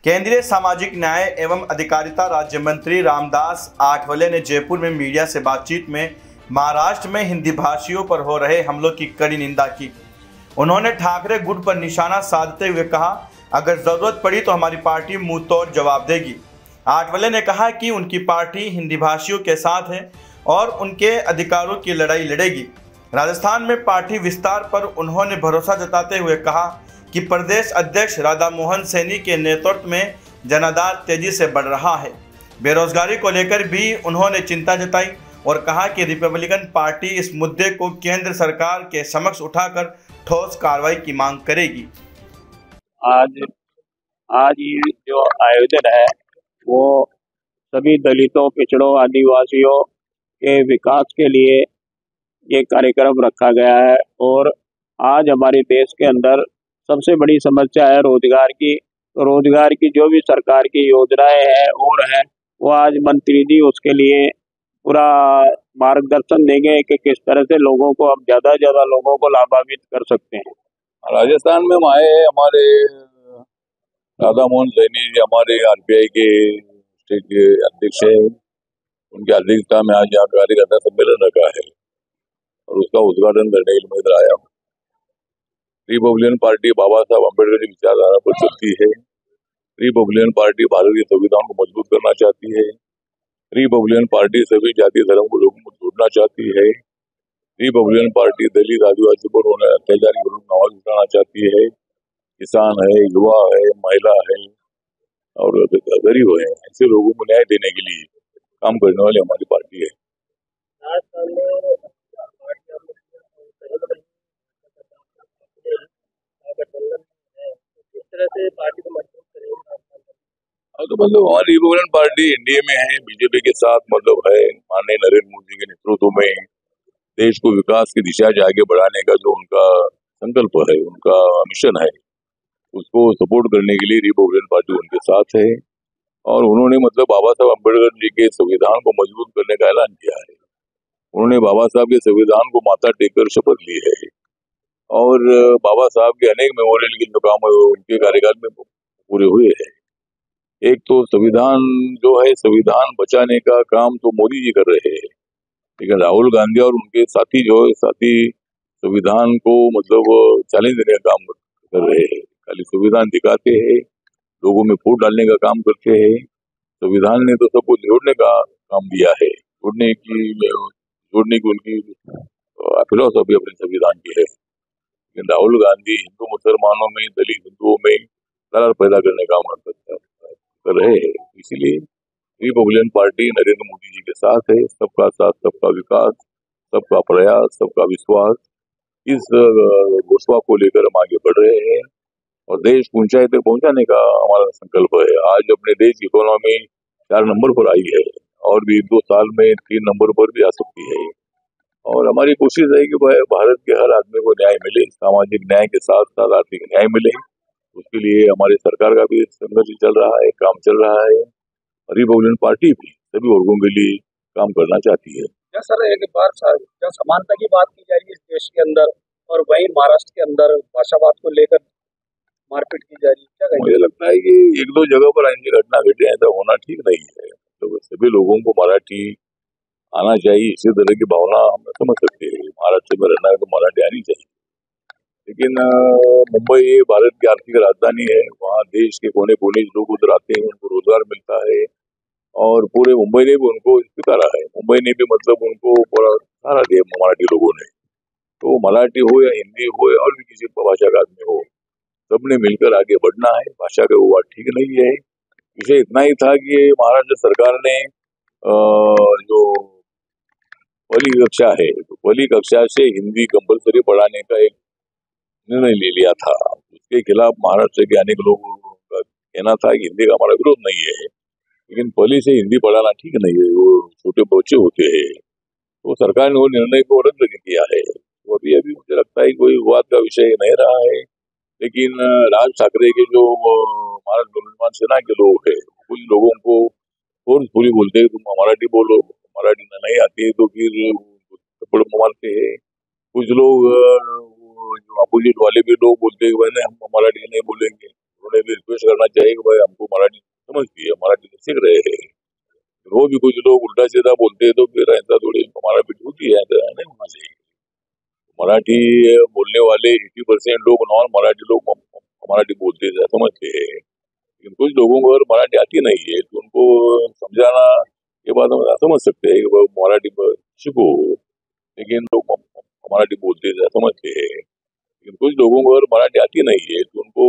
केंद्रीय सामाजिक न्याय एवं अधिकारिता राज्य मंत्री रामदास आठवले ने जयपुर में मीडिया से बातचीत में महाराष्ट्र में हिंदी भाषियों पर हो रहे हमलों की कड़ी निंदा की। उन्होंने ठाकरे गुट पर निशाना साधते हुए कहा, अगर जरूरत पड़ी तो हमारी पार्टी मुंह तोड़ जवाब देगी। आठवले ने कहा कि उनकी पार्टी हिंदी भाषियों के साथ है और उनके अधिकारों की लड़ाई लड़ेगी। राजस्थान में पार्टी विस्तार पर उन्होंने भरोसा जताते हुए कहा कि प्रदेश अध्यक्ष राधा मोहन सैनी के नेतृत्व में जनाधार तेजी से बढ़ रहा है। बेरोजगारी को लेकर भी उन्होंने चिंता जताई और कहा कि रिपब्लिकन पार्टी इस मुद्दे को केंद्र सरकार के समक्ष उठाकर ठोस कार्रवाई की मांग करेगी। आज ये जो आयोजन है वो सभी दलितों, पिछड़ों, आदिवासियों के विकास के लिए ये कार्यक्रम रखा गया है। और आज हमारे देश के अंदर सबसे बड़ी समस्या है रोजगार की। तो रोजगार की जो भी सरकार की योजनाएं हैं और है वो आज मंत्री जी उसके लिए पूरा मार्गदर्शन देंगे कि किस तरह से लोगों को अब ज्यादा ज्यादा लोगों को लाभान्वित कर सकते हैं। राजस्थान में हम आए हैं, हमारे राधा मोहन सैनी जी हमारे आरपीआई के स्टेट के अध्यक्ष है, उनकी अध्यक्षता में आज यहाँ कार्यकर्ता सम्मेलन रखा है और उसका उद्घाटन करने के लिए मैं इधर आया हूँ। रिपब्लिकन पार्टी बाबा साहब अम्बेडकर की विचारधारा पर चलती है। रिपब्लिकन पार्टी भारत की संविधान को मजबूत करना चाहती है। रिपब्लिकन पार्टी सभी जाति धर्म को लोगों को जोड़ना चाहती है। रिपब्लिकन पार्टी दलित, आदिवासी पर होने अत्याचार के विरुद्ध आवाज उठाना चाहती है। किसान है, युवा है, महिला है और गरीब है, ऐसे लोगों को न्याय देने के लिए काम करने वाली हमारी पार्टी है। तो मतलब हमारी रिपब्लिकन पार्टी एनडीए में है, बीजेपी के साथ मतलब है। माननीय नरेंद्र मोदी के नेतृत्व में देश को विकास की दिशा से आगे बढ़ाने का जो उनका संकल्प है, उनका मिशन है, उसको सपोर्ट करने के लिए रिपब्लिकन पार्टी उनके साथ है। और उन्होंने मतलब बाबा साहब अम्बेडकर जी के संविधान को मजबूत करने का ऐलान किया है। उन्होंने बाबा साहब के संविधान को माथा टेककर शपथ ली है और बाबा साहब के अनेक मेमोरियल के जो काम उनके कार्यकाल में पूरे हुए हैं। एक तो संविधान जो है, संविधान बचाने का काम तो मोदी जी कर रहे हैं, लेकिन राहुल गांधी और उनके साथी जो है साथी संविधान को मतलब चैलेंज देने का काम कर रहे हैं। खाली संविधान दिखाते हैं, लोगों में फूट डालने का काम करते हैं। संविधान ने तो सबको जोड़ने का काम दिया है, जोड़ने की उनकी फिलोसॉफी अपने संविधान की है। लेकिन राहुल गांधी हिंदू मुसलमानों में, दलित हिंदुओं में दरार पैदा करने का काम कर रहे हैं। इसीलिए रिपब्लिकन पार्टी नरेंद्र मोदी जी के साथ है। सबका साथ, सबका विकास, सबका प्रयास, सबका विश्वास, इस घोषणा को लेकर हम आगे बढ़ रहे हैं और देश को ऊंचाई तक पहुंचाने का हमारा संकल्प है। आज अपने देश की इकोनॉमी 4 नंबर पर आई है और भी 2 साल में 3 नंबर पर भी आ सकती है। और हमारी कोशिश है कि भारत के हर आदमी को न्याय मिले, सामाजिक न्याय के साथ साथ आर्थिक न्याय मिले। उसके लिए हमारी सरकार का भी संघर्ष चल रहा है, काम चल रहा है। रिपब्लिकन पार्टी भी सभी वर्गों के लिए काम करना चाहती है। सर, एक बार क्या समानता की बात की जाएगी इस देश के अंदर और वही महाराष्ट्र के अंदर भाषावाद को लेकर मारपीट की जा रही है, क्या मुझे लगता है कि 1-2 जगह पर ऐसी घटना घटी है, तो होना ठीक नहीं है। तो सभी लोगों को मराठी आना चाहिए, इसी तरह की भावना हम समझ सकते हैं। महाराष्ट्र में रहना है तो मराठी आनी चाहिए, लेकिन मुंबई भारत की आर्थिक राजधानी है। वहाँ देश के कोने कोने लोग उधर आते हैं, उनको रोजगार मिलता है और पूरे मुंबई ने भी उनको स्वीकारा है। मुंबई ने भी मतलब उनको पूरा सहारा दिया मराठी लोगों ने। तो मराठी हो या हिंदी हो या और भी किसी भाषा का आदमी हो, सबने मिलकर आगे बढ़ना है। भाषा का वो बात ठीक नहीं है। विषय इतना ही था कि महाराष्ट्र सरकार ने जो पहली कक्षा है, तो पहली कक्षा से हिंदी कंपलसरी पढ़ाने का एक निर्णय ले लिया था। उसके खिलाफ महाराष्ट्र के अनेक लोगों का कहना था कि हिंदी का हमारा विरोध नहीं है, लेकिन पहले से हिंदी पढ़ाना ठीक नहीं है, वो छोटे बच्चे होते हैं। तो सरकार ने वो निर्णय को रद्द किया है। तो अभी मुझे लगता है कोई विवाद का विषय नहीं रहा है। लेकिन राज ठाकरे के जो महाराष्ट्र नवनिर्माण सेना के लोग हैं, कुछ लोगों को फोर्सफुली बोलते हैं तुम मराठी बोलो, मराठी नहीं आती है तो फिर थप्पड़ मारते हैं। कुछ लोग जो अपोजिट वाले भी लोग बोलते हैं हम मराठी नहीं बोलेंगे, उन्होंने भी रिक्वेस्ट करना चाहिए कि भाई हमको मराठी समझती है, मराठी सीख रहे हैं। वो भी कुछ लोग उल्टा सीधा बोलते हैं तो फिर ऐसा थोड़ी हमारा भी होती है, ऐसा नहीं होना चाहिए। मराठी बोलने वाले 80% लोग नॉन मराठी लोग मराठी बोलते हैं, समझते हैं। लेकिन कुछ लोगों को अगर मराठी आती नहीं है तो उनको समझाना ये बात हम समझ सकते हैं कि मराठी सीखो, लेकिन लोग मराठी बोलते हैं, समझते हैं। लेकिन कुछ लोगों को अगर मराठी आती नहीं है तो उनको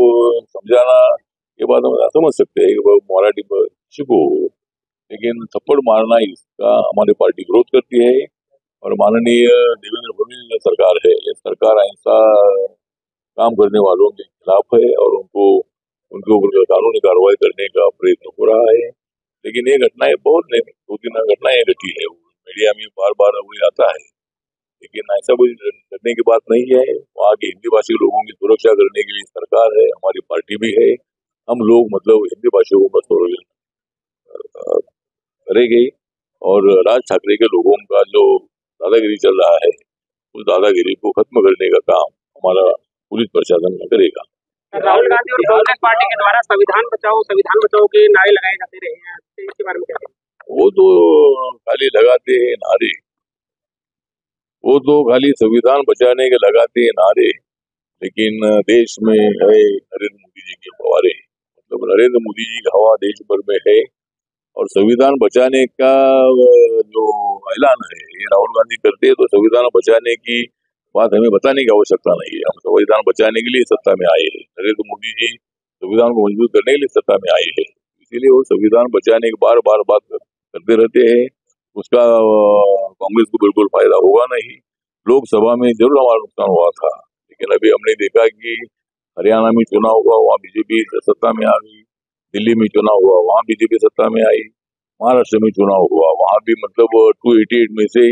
समझाना ये बात हम समझ सकते हैं कि मराठी सीखो, लेकिन थप्पड़ मारना इसका हमारी पार्टी विरोध करती है। और माननीय देवेंद्र फडणवीस जो सरकार है, ये सरकार अहिंसा काम करने वालों के खिलाफ है और उनके ऊपर कानूनी कार्रवाई करने का प्रयत्न हो रहा है। लेकिन ये घटनाएं बहुत नहीं, 2-3 घटनाएं घटी है, मीडिया में बार बार वही आता है, लेकिन ऐसा कोई करने की बात नहीं है। वहाँ के हिंदी भाषी लोगों की सुरक्षा करने के लिए सरकार है, हमारी पार्टी भी है। हम लोग मतलब हिंदी भाषियों को करेंगे और राज ठाकरे के लोगों का जो दादागिरी चल रहा है, उस दादागिरी को खत्म करने का काम हमारा पुलिस प्रशासन करेगा। राहुल गांधी और कांग्रेस पार्टी के द्वारा संविधान बचाओ के नारे लगाए जाते रहे हैं, इसके बारे में क्या कहें? वो तो खाली लगाते हैं नारे, वो तो खाली संविधान बचाने के लगाते हैं नारे, लेकिन देश में है नरेंद्र मोदी जी की फवारे, मतलब नरेंद्र मोदी जी की हवा देश भर में है। और संविधान बचाने का जो ऐलान है ये राहुल गांधी करते हैं, तो संविधान बचाने की बात हमें बताने की आवश्यकता नहीं है। हम संविधान बचाने के लिए सत्ता में आए हैं, नरेंद्र मोदी जी संविधान को मजबूत करने के लिए सत्ता में आए हैं, इसीलिए वो संविधान बचाने की बार बार बात करते रहते हैं। उसका कांग्रेस को बिल्कुल फायदा होगा नहीं। लोकसभा में जरूर हमारा नुकसान हुआ था, लेकिन अभी हमने देखा कि हरियाणा में चुनाव हुआ, वहाँ बीजेपी सत्ता में आ गई। दिल्ली में चुनाव हुआ, वहाँ बीजेपी सत्ता में आई। महाराष्ट्र में चुनाव हुआ, वहाँ भी मतलब 288 में से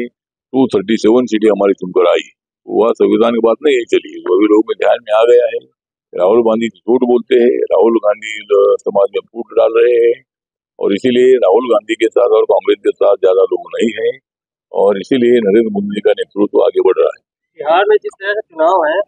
237 सीटें हमारी चुनकर आई। वह संविधान की बात नहीं चली, वो अभी लोग में ध्यान में आ गया है। राहुल गांधी झूठ बोलते हैं, राहुल गांधी समाज में फूट डाल रहे हैं, और इसीलिए राहुल गांधी के साथ और कांग्रेस के साथ ज्यादा लोग नहीं है, और इसीलिए नरेंद्र मोदी का नेतृत्व आगे बढ़ रहा है। बिहार में जिस तरह का चुनाव है